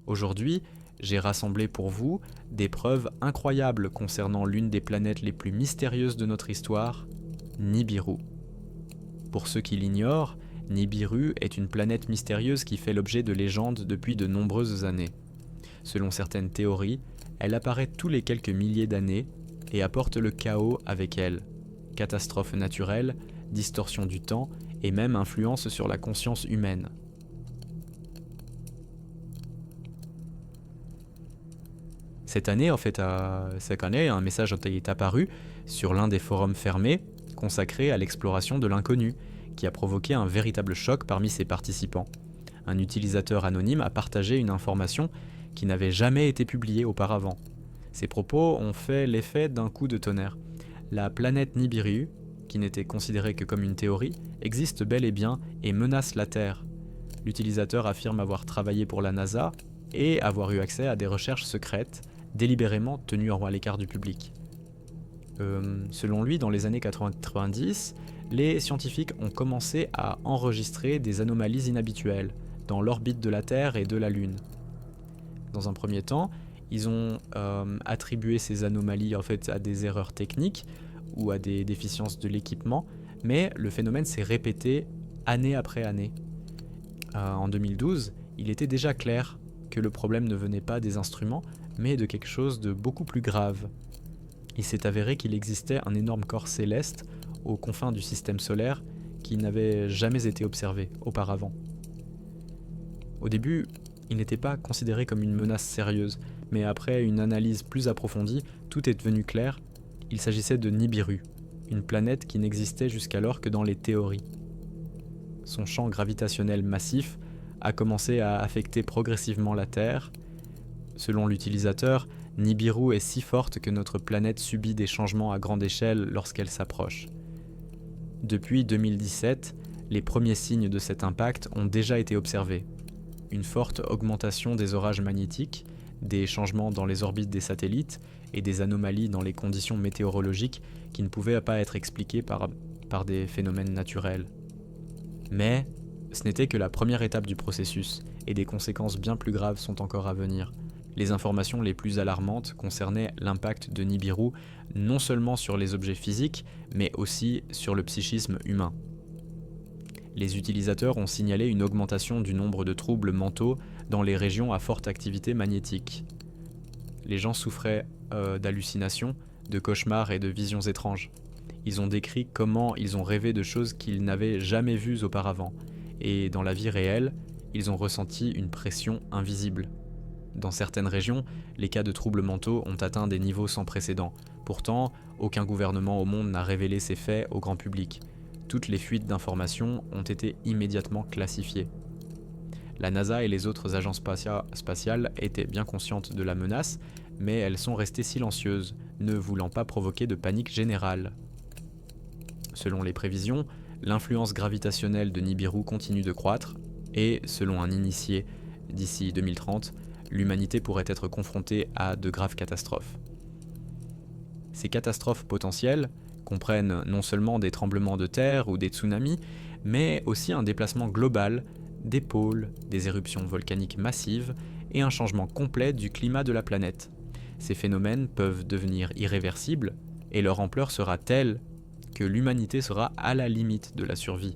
Aujourd'hui, j'ai rassemblé pour vous des preuves incroyables concernant l'une des planètes les plus mystérieuses de notre histoire, Nibiru. Pour ceux qui l'ignorent, Nibiru est une planète mystérieuse qui fait l'objet de légendes depuis de nombreuses années. Selon certaines théories, elle apparaît tous les quelques milliers d'années et apporte le chaos avec elle. Catastrophes naturelles, distorsion du temps et même influence sur la conscience humaine. Cette année, un message est apparu sur l'un des forums fermés consacrés à l'exploration de l'inconnu, qui a provoqué un véritable choc parmi ses participants. Un utilisateur anonyme a partagé une information qui n'avait jamais été publiée auparavant. Ces propos ont fait l'effet d'un coup de tonnerre. La planète Nibiru, qui n'était considérée que comme une théorie, existe bel et bien et menace la Terre. L'utilisateur affirme avoir travaillé pour la NASA et avoir eu accès à des recherches secrètes, délibérément tenues à l'écart du public. Selon lui, dans les années 90, les scientifiques ont commencé à enregistrer des anomalies inhabituelles dans l'orbite de la Terre et de la Lune. Dans un premier temps, ils ont attribué ces anomalies à des erreurs techniques ou à des déficiences de l'équipement, mais le phénomène s'est répété année après année. En 2012, il était déjà clair que le problème ne venait pas des instruments, mais de quelque chose de beaucoup plus grave. Il s'est avéré qu'il existait un énorme corps céleste aux confins du système solaire qui n'avait jamais été observé auparavant. Au début, il n'était pas considéré comme une menace sérieuse, mais après une analyse plus approfondie, tout est devenu clair. Il s'agissait de Nibiru, une planète qui n'existait jusqu'alors que dans les théories. Son champ gravitationnel massif a commencé à affecter progressivement la Terre. Selon l'utilisateur, Nibiru est si forte que notre planète subit des changements à grande échelle lorsqu'elle s'approche. Depuis 2017, les premiers signes de cet impact ont déjà été observés. Une forte augmentation des orages magnétiques, des changements dans les orbites des satellites et des anomalies dans les conditions météorologiques qui ne pouvaient pas être expliquées par des phénomènes naturels. Mais ce n'était que la première étape du processus, et des conséquences bien plus graves sont encore à venir. Les informations les plus alarmantes concernaient l'impact de Nibiru non seulement sur les objets physiques, mais aussi sur le psychisme humain. Les utilisateurs ont signalé une augmentation du nombre de troubles mentaux dans les régions à forte activité magnétique. Les gens souffraient d'hallucinations, de cauchemars et de visions étranges. Ils ont décrit comment ils ont rêvé de choses qu'ils n'avaient jamais vues auparavant, et dans la vie réelle, ils ont ressenti une pression invisible. Dans certaines régions, les cas de troubles mentaux ont atteint des niveaux sans précédent. Pourtant, aucun gouvernement au monde n'a révélé ces faits au grand public. Toutes les fuites d'informations ont été immédiatement classifiées. La NASA et les autres agences spatiales étaient bien conscientes de la menace, mais elles sont restées silencieuses, ne voulant pas provoquer de panique générale. Selon les prévisions, l'influence gravitationnelle de Nibiru continue de croître, et, selon un initié, d'ici 2030, l'humanité pourrait être confrontée à de graves catastrophes. Ces catastrophes potentielles comprennent non seulement des tremblements de terre ou des tsunamis, mais aussi un déplacement global des pôles, des éruptions volcaniques massives et un changement complet du climat de la planète. Ces phénomènes peuvent devenir irréversibles et leur ampleur sera telle que l'humanité sera à la limite de la survie.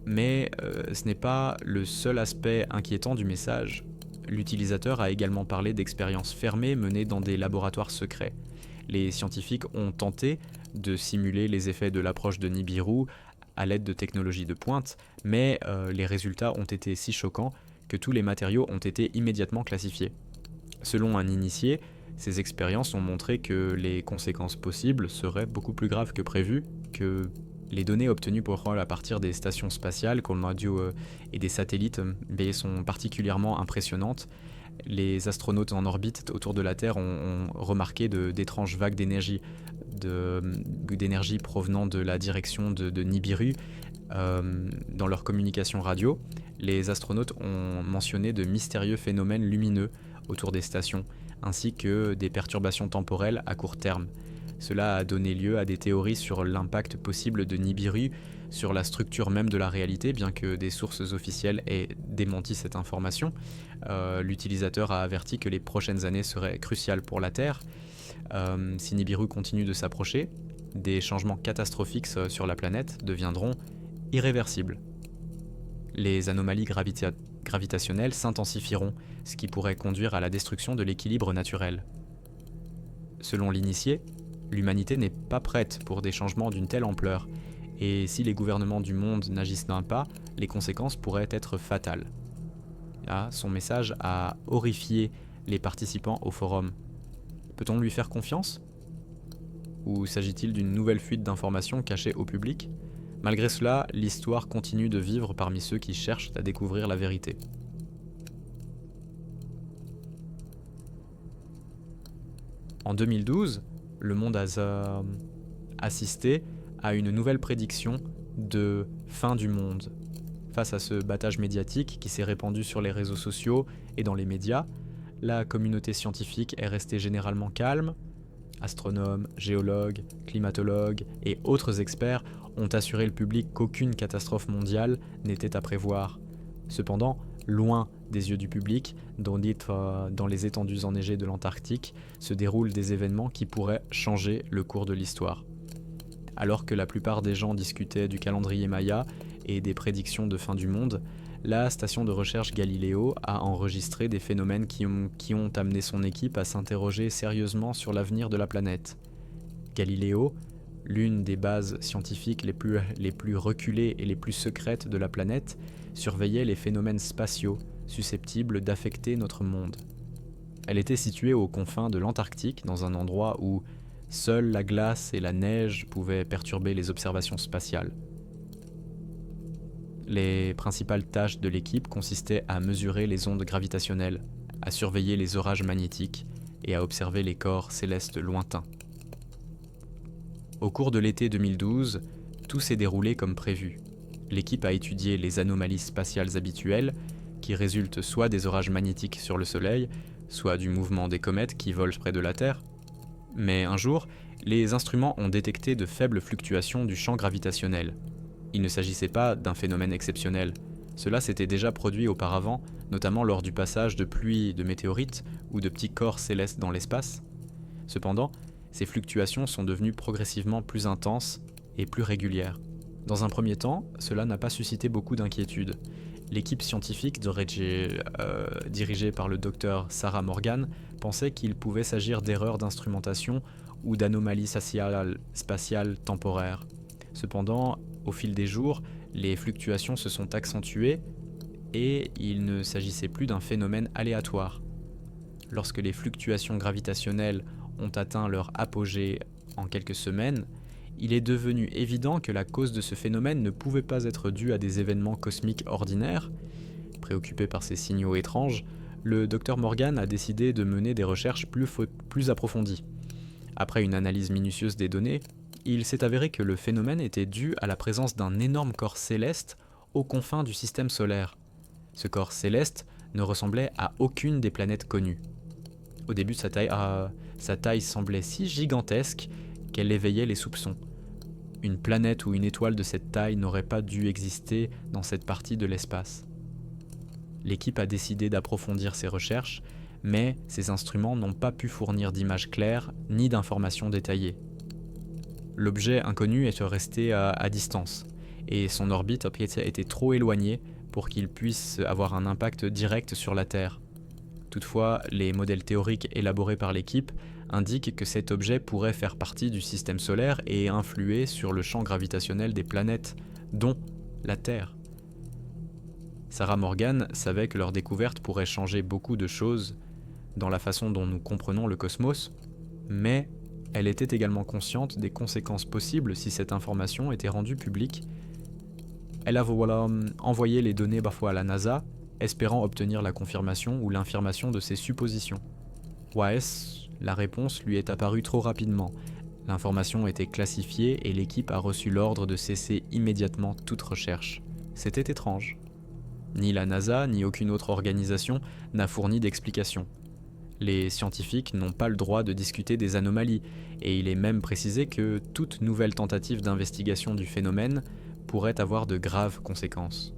Mais ce n'est pas le seul aspect inquiétant du message. L'utilisateur a également parlé d'expériences fermées menées dans des laboratoires secrets. Les scientifiques ont tenté de simuler les effets de l'approche de Nibiru à l'aide de technologies de pointe, mais les résultats ont été si choquants que tous les matériaux ont été immédiatement classifiés. Selon un initié, ces expériences ont montré que les conséquences possibles seraient beaucoup plus graves que prévu, que les données obtenues à partir des stations spatiales comme radio et des satellites sont particulièrement impressionnantes. Les astronautes en orbite autour de la Terre ont remarqué d'étranges vagues d'énergie provenant de la direction de Nibiru. Dans leur communication radio, les astronautes ont mentionné de mystérieux phénomènes lumineux autour des stations, ainsi que des perturbations temporelles à court terme. Cela a donné lieu à des théories sur l'impact possible de Nibiru sur la structure même de la réalité, bien que des sources officielles aient démenti cette information. L'utilisateur a averti que les prochaines années seraient cruciales pour la Terre. Si Nibiru continue de s'approcher, des changements catastrophiques sur la planète deviendront irréversibles. Les anomalies gravitationnelles s'intensifieront, ce qui pourrait conduire à la destruction de l'équilibre naturel. Selon l'initié, l'humanité n'est pas prête pour des changements d'une telle ampleur, et si les gouvernements du monde n'agissent pas, les conséquences pourraient être fatales. Là, son message a horrifié les participants au forum. Peut-on lui faire confiance ? Ou s'agit-il d'une nouvelle fuite d'informations cachée au public ? Malgré cela, l'histoire continue de vivre parmi ceux qui cherchent à découvrir la vérité. En 2012, le monde a assisté à une nouvelle prédiction de fin du monde. Face à ce battage médiatique qui s'est répandu sur les réseaux sociaux et dans les médias, la communauté scientifique est restée généralement calme. Astronomes, géologues, climatologues et autres experts ont assuré le public qu'aucune catastrophe mondiale n'était à prévoir. Cependant, loin des yeux du public, dans les étendues enneigées de l'Antarctique, se déroulent des événements qui pourraient changer le cours de l'histoire. Alors que la plupart des gens discutaient du calendrier Maya et des prédictions de fin du monde, la station de recherche Galileo a enregistré des phénomènes qui ont amené son équipe à s'interroger sérieusement sur l'avenir de la planète. Galileo, l'une des bases scientifiques les plus reculées et les plus secrètes de la planète, surveillait les phénomènes spatiaux susceptibles d'affecter notre monde. Elle était située aux confins de l'Antarctique, dans un endroit où seule la glace et la neige pouvaient perturber les observations spatiales. Les principales tâches de l'équipe consistaient à mesurer les ondes gravitationnelles, à surveiller les orages magnétiques et à observer les corps célestes lointains. Au cours de l'été 2012, tout s'est déroulé comme prévu. L'équipe a étudié les anomalies spatiales habituelles, qui résultent soit des orages magnétiques sur le Soleil, soit du mouvement des comètes qui volent près de la Terre. Mais un jour, les instruments ont détecté de faibles fluctuations du champ gravitationnel. Il ne s'agissait pas d'un phénomène exceptionnel. Cela s'était déjà produit auparavant, notamment lors du passage de pluies de météorites ou de petits corps célestes dans l'espace. Cependant, ces fluctuations sont devenues progressivement plus intenses et plus régulières. Dans un premier temps, cela n'a pas suscité beaucoup d'inquiétude. L'équipe scientifique dirigée par le docteur Sarah Morgan pensait qu'il pouvait s'agir d'erreurs d'instrumentation ou d'anomalies spatiales temporaires. Cependant, au fil des jours, les fluctuations se sont accentuées et il ne s'agissait plus d'un phénomène aléatoire. Lorsque les fluctuations gravitationnelles ont atteint leur apogée en quelques semaines, il est devenu évident que la cause de ce phénomène ne pouvait pas être due à des événements cosmiques ordinaires. Préoccupé par ces signaux étranges, le Dr Morgan a décidé de mener des recherches plus approfondies. Après une analyse minutieuse des données, il s'est avéré que le phénomène était dû à la présence d'un énorme corps céleste aux confins du système solaire. Ce corps céleste ne ressemblait à aucune des planètes connues. Au début, sa taille semblait si gigantesque qu'elle éveillait les soupçons. Une planète ou une étoile de cette taille n'aurait pas dû exister dans cette partie de l'espace. L'équipe a décidé d'approfondir ses recherches, mais ses instruments n'ont pas pu fournir d'images claires ni d'informations détaillées. L'objet inconnu est resté à distance, et son orbite était trop éloignée pour qu'il puisse avoir un impact direct sur la Terre. Toutefois, les modèles théoriques élaborés par l'équipe indiquent que cet objet pourrait faire partie du système solaire et influer sur le champ gravitationnel des planètes, dont la Terre. Sarah Morgan savait que leur découverte pourrait changer beaucoup de choses dans la façon dont nous comprenons le cosmos, mais elle était également consciente des conséquences possibles si cette information était rendue publique. Elle a envoyé les données à la NASA, espérant obtenir la confirmation ou l'infirmation de ses suppositions. La réponse lui est apparue trop rapidement. L'information était classifiée et l'équipe a reçu l'ordre de cesser immédiatement toute recherche. C'était étrange. Ni la NASA, ni aucune autre organisation n'a fourni d'explication. Les scientifiques n'ont pas le droit de discuter des anomalies, et il est même précisé que toute nouvelle tentative d'investigation du phénomène pourrait avoir de graves conséquences.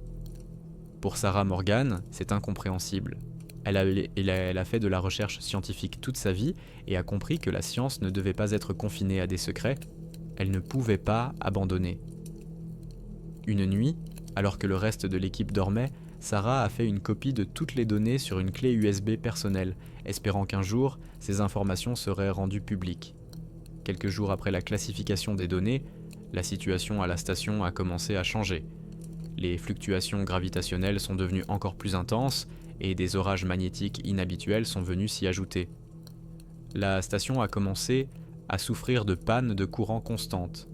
Pour Sarah Morgan, c'est incompréhensible. Elle a fait de la recherche scientifique toute sa vie et a compris que la science ne devait pas être confinée à des secrets. Elle ne pouvait pas abandonner. Une nuit, alors que le reste de l'équipe dormait, Sarah a fait une copie de toutes les données sur une clé USB personnelle, espérant qu'un jour, ces informations seraient rendues publiques. Quelques jours après la classification des données, la situation à la station a commencé à changer. Les fluctuations gravitationnelles sont devenues encore plus intenses et des orages magnétiques inhabituels sont venus s'y ajouter. La station a commencé à souffrir de pannes de courant constantes.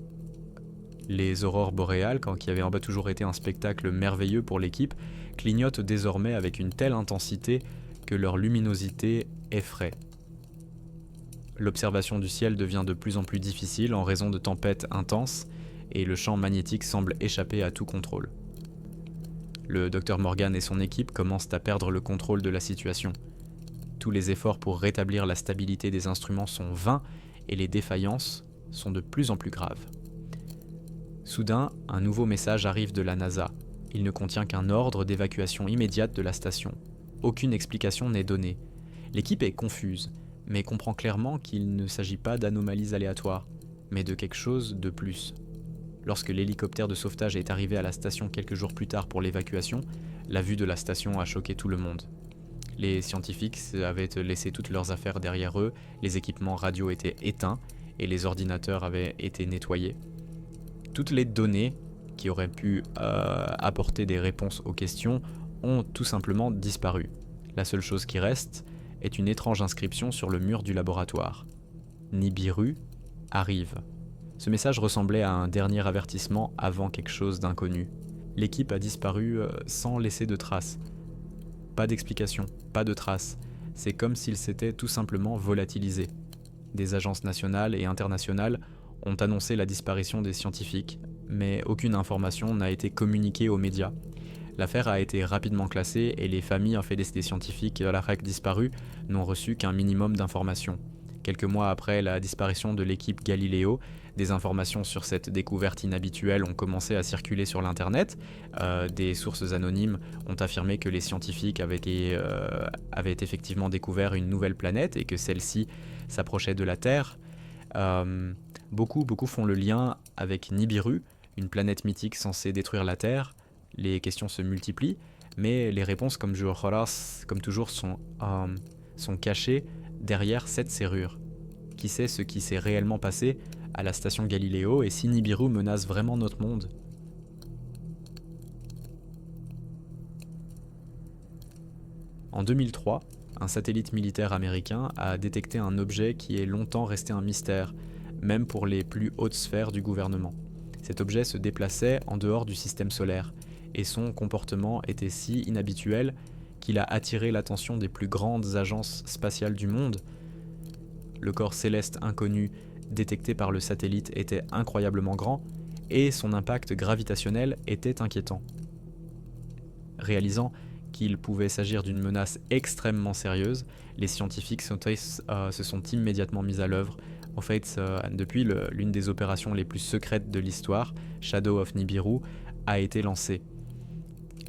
Les aurores boréales, qui avaient en bas toujours été un spectacle merveilleux pour l'équipe, clignotent désormais avec une telle intensité que leur luminosité effraie. L'observation du ciel devient de plus en plus difficile en raison de tempêtes intenses et le champ magnétique semble échapper à tout contrôle. Le Dr Morgan et son équipe commencent à perdre le contrôle de la situation. Tous les efforts pour rétablir la stabilité des instruments sont vains et les défaillances sont de plus en plus graves. Soudain, un nouveau message arrive de la NASA. Il ne contient qu'un ordre d'évacuation immédiate de la station. Aucune explication n'est donnée. L'équipe est confuse, mais comprend clairement qu'il ne s'agit pas d'anomalies aléatoires, mais de quelque chose de plus. Lorsque l'hélicoptère de sauvetage est arrivé à la station quelques jours plus tard pour l'évacuation, la vue de la station a choqué tout le monde. Les scientifiques avaient laissé toutes leurs affaires derrière eux, les équipements radio étaient éteints et les ordinateurs avaient été nettoyés. Toutes les données qui auraient pu apporter des réponses aux questions ont tout simplement disparu. La seule chose qui reste est une étrange inscription sur le mur du laboratoire. Nibiru arrive. Ce message ressemblait à un dernier avertissement avant quelque chose d'inconnu. L'équipe a disparu sans laisser de traces. Pas d'explication, pas de traces. C'est comme s'il s'était tout simplement volatilisé. Des agences nationales et internationales ont annoncé la disparition des scientifiques, mais aucune information n'a été communiquée aux médias. L'affaire a été rapidement classée et les familles en fait des scientifiques à la RAC disparus n'ont reçu qu'un minimum d'informations. Quelques mois après la disparition de l'équipe Galileo, des informations sur cette découverte inhabituelle ont commencé à circuler sur l'internet. Des sources anonymes ont affirmé que les scientifiques avaient effectivement découvert une nouvelle planète et que celle-ci s'approchait de la Terre. Beaucoup font le lien avec Nibiru, une planète mythique censée détruire la Terre. Les questions se multiplient, mais les réponses, comme toujours, sont cachées derrière cette serrure. Qui sait ce qui s'est réellement passé à la station Galileo et si Nibiru menace vraiment notre monde ? En 2003, un satellite militaire américain a détecté un objet qui est longtemps resté un mystère, même pour les plus hautes sphères du gouvernement. Cet objet se déplaçait en dehors du système solaire, et son comportement était si inhabituel qu'il a attiré l'attention des plus grandes agences spatiales du monde. Le corps céleste inconnu détecté par le satellite était incroyablement grand, et son impact gravitationnel était inquiétant. Réalisant qu'il pouvait s'agir d'une menace extrêmement sérieuse, les scientifiques se sont immédiatement mis à l'œuvre. En fait, depuis l'une des opérations les plus secrètes de l'histoire, Shadow of Nibiru, a été lancée.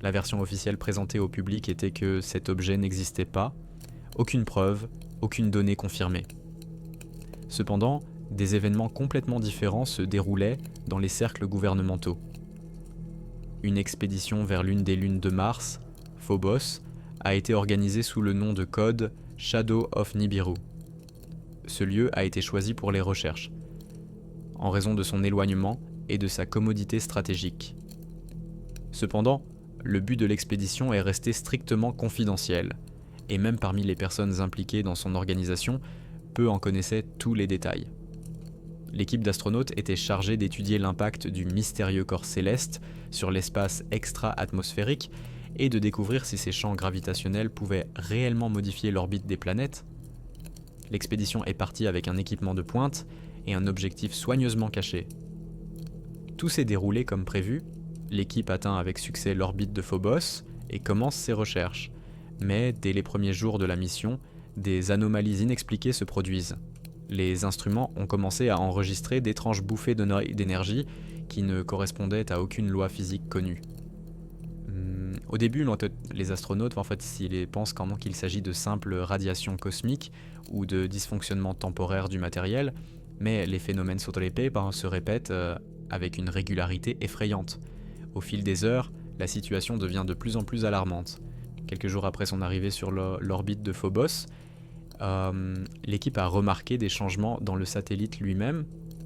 La version officielle présentée au public était que cet objet n'existait pas, aucune preuve, aucune donnée confirmée. Cependant, des événements complètement différents se déroulaient dans les cercles gouvernementaux. Une expédition vers l'une des lunes de Mars, Phobos, a été organisée sous le nom de code Shadow of Nibiru. Ce lieu a été choisi pour les recherches, en raison de son éloignement et de sa commodité stratégique. Cependant, le but de l'expédition est resté strictement confidentiel, et même parmi les personnes impliquées dans son organisation, peu en connaissaient tous les détails. L'équipe d'astronautes était chargée d'étudier l'impact du mystérieux corps céleste sur l'espace extra-atmosphérique et de découvrir si ces champs gravitationnels pouvaient réellement modifier l'orbite des planètes. L'expédition est partie avec un équipement de pointe et un objectif soigneusement caché. Tout s'est déroulé comme prévu, l'équipe atteint avec succès l'orbite de Phobos et commence ses recherches. Mais dès les premiers jours de la mission, des anomalies inexpliquées se produisent. Les instruments ont commencé à enregistrer d'étranges bouffées d'énergie qui ne correspondaient à aucune loi physique connue. Au début, les astronautes ils pensent qu'il s'agit de simples radiations cosmiques ou de dysfonctionnements temporaires du matériel, mais les phénomènes Sotolepe se répètent avec une régularité effrayante. Au fil des heures, la situation devient de plus en plus alarmante. Quelques jours après son arrivée sur l'orbite de Phobos, l'équipe a remarqué des changements dans le satellite lui-même.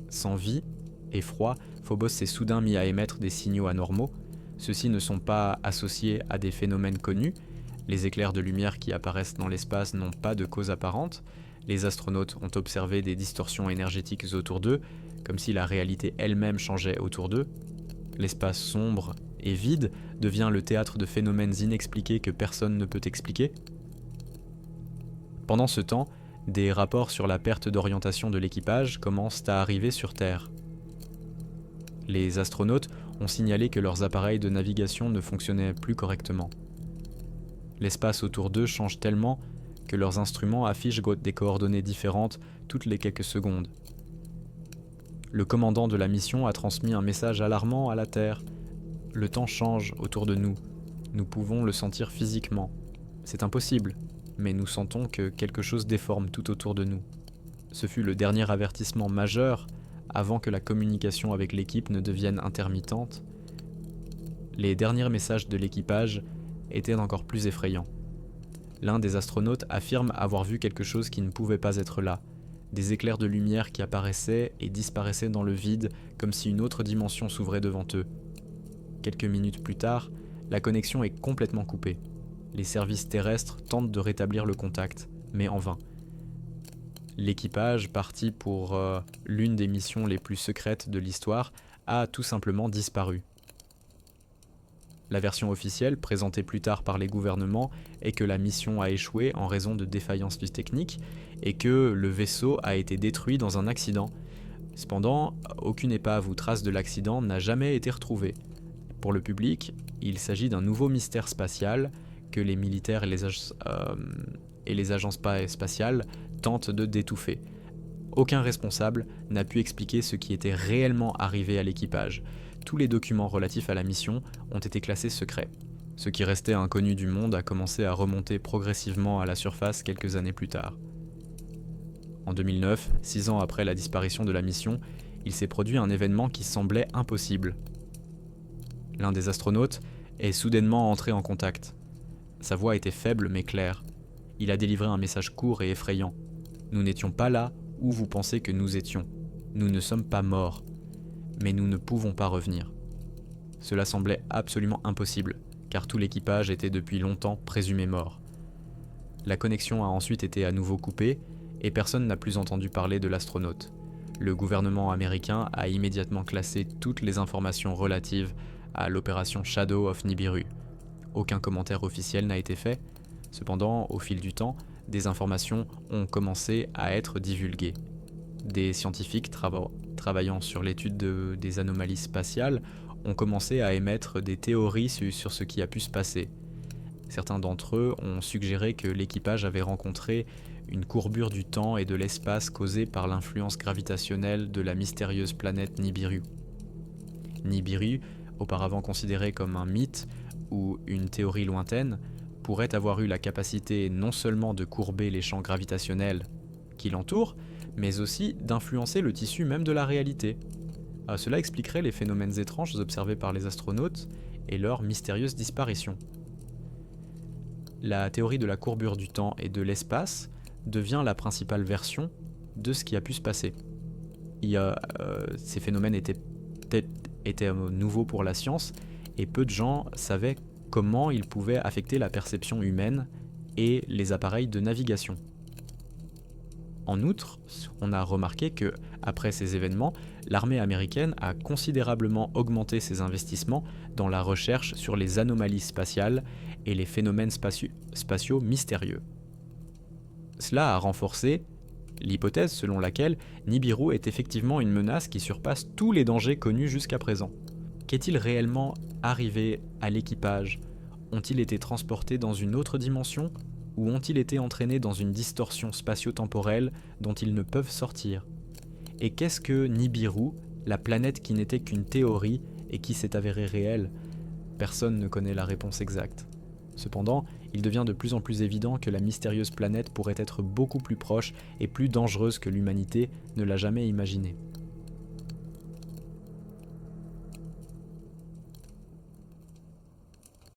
Sans vie et froid, Phobos s'est soudain mis à émettre des signaux anormaux. Ceux-ci ne sont pas associés à des phénomènes connus. Les éclairs de lumière qui apparaissent dans l'espace n'ont pas de cause apparente. Les astronautes ont observé des distorsions énergétiques autour d'eux, comme si la réalité elle-même changeait autour d'eux. L'espace sombre et vide devient le théâtre de phénomènes inexpliqués que personne ne peut expliquer. Pendant ce temps, des rapports sur la perte d'orientation de l'équipage commencent à arriver sur Terre. Les astronautes ont signalé que leurs appareils de navigation ne fonctionnaient plus correctement. L'espace autour d'eux change tellement que leurs instruments affichent des coordonnées différentes toutes les quelques secondes. Le commandant de la mission a transmis un message alarmant à la Terre. Le temps change autour de nous. Nous pouvons le sentir physiquement. C'est impossible, mais nous sentons que quelque chose déforme tout autour de nous. Ce fut le dernier avertissement majeur avant que la communication avec l'équipe ne devienne intermittente. Les derniers messages de l'équipage étaient encore plus effrayants. L'un des astronautes affirme avoir vu quelque chose qui ne pouvait pas être là, des éclairs de lumière qui apparaissaient et disparaissaient dans le vide comme si une autre dimension s'ouvrait devant eux. Quelques minutes plus tard, la connexion est complètement coupée. Les services terrestres tentent de rétablir le contact, mais en vain. L'équipage, parti pour l'une des missions les plus secrètes de l'histoire, a tout simplement disparu. La version officielle, présentée plus tard par les gouvernements, est que la mission a échoué en raison de défaillances techniques et que le vaisseau a été détruit dans un accident. Cependant, aucune épave ou trace de l'accident n'a jamais été retrouvée. Pour le public, il s'agit d'un nouveau mystère spatial que les militaires et les agences spatiales tentent de d'étouffer. Aucun responsable n'a pu expliquer ce qui était réellement arrivé à l'équipage. Tous les documents relatifs à la mission ont été classés secrets. Ce qui restait inconnu du monde a commencé à remonter progressivement à la surface quelques années plus tard. En 2009, 6 ans après la disparition de la mission, il s'est produit un événement qui semblait impossible. L'un des astronautes est soudainement entré en contact. Sa voix était faible mais claire. Il a délivré un message court et effrayant. Nous n'étions pas là où vous pensez que nous étions. Nous ne sommes pas morts. Mais nous ne pouvons pas revenir. Cela semblait absolument impossible, car tout l'équipage était depuis longtemps présumé mort. La connexion a ensuite été à nouveau coupée, et personne n'a plus entendu parler de l'astronaute. Le gouvernement américain a immédiatement classé toutes les informations relatives à l'opération Shadow of Nibiru. Aucun commentaire officiel n'a été fait. Cependant, au fil du temps, des informations ont commencé à être divulguées. Des scientifiques travaillant sur l'étude des anomalies spatiales ont commencé à émettre des théories sur ce qui a pu se passer. Certains d'entre eux ont suggéré que l'équipage avait rencontré une courbure du temps et de l'espace causée par l'influence gravitationnelle de la mystérieuse planète Nibiru. Nibiru, auparavant considéré comme un mythe ou une théorie lointaine, pourrait avoir eu la capacité non seulement de courber les champs gravitationnels qui l'entourent, mais aussi d'influencer le tissu même de la réalité. Cela expliquerait les phénomènes étranges observés par les astronautes et leur mystérieuse disparition. La théorie de la courbure du temps et de l'espace devient la principale version de ce qui a pu se passer. Ces phénomènes étaient nouveaux pour la science et peu de gens savaient comment ils pouvaient affecter la perception humaine et les appareils de navigation. En outre, on a remarqué que, après ces événements, l'armée américaine a considérablement augmenté ses investissements dans la recherche sur les anomalies spatiales et les phénomènes spatiaux mystérieux. Cela a renforcé l'hypothèse selon laquelle Nibiru est effectivement une menace qui surpasse tous les dangers connus jusqu'à présent. Qu'est-il réellement arrivé à l'équipage ? Ont-ils été transportés dans une autre dimension ? ou ont-ils été entraînés dans une distorsion spatio-temporelle dont ils ne peuvent sortir? Et qu'est-ce que Nibiru, la planète qui n'était qu'une théorie et qui s'est avérée réelle? Personne ne connaît la réponse exacte. Cependant, il devient de plus en plus évident que la mystérieuse planète pourrait être beaucoup plus proche et plus dangereuse que l'humanité ne l'a jamais imaginé.